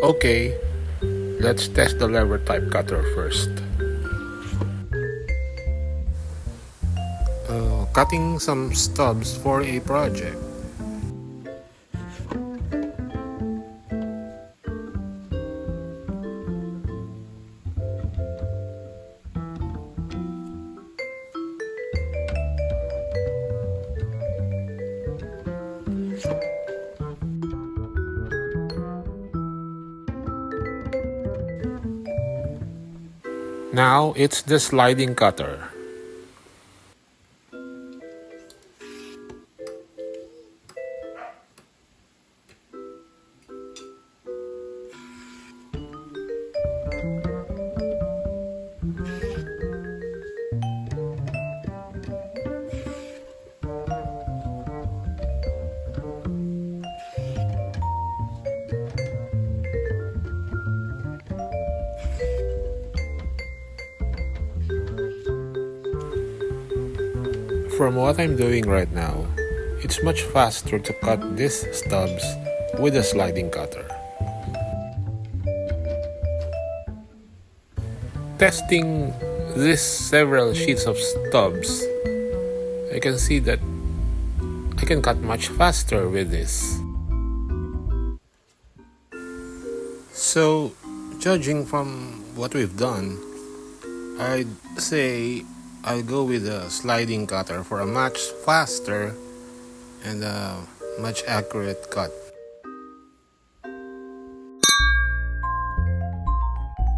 Okay, let's test the lever type cutter first. Cutting some stubs for a project. Now it's the sliding cutter. From what I'm doing right now, it's much faster to cut these stubs with a sliding cutter. Testing these several sheets of stubs, I can see that I can cut much faster with this. So, judging from what we've done, I'd say I'll go with a sliding cutter for a much faster and a much accurate cut.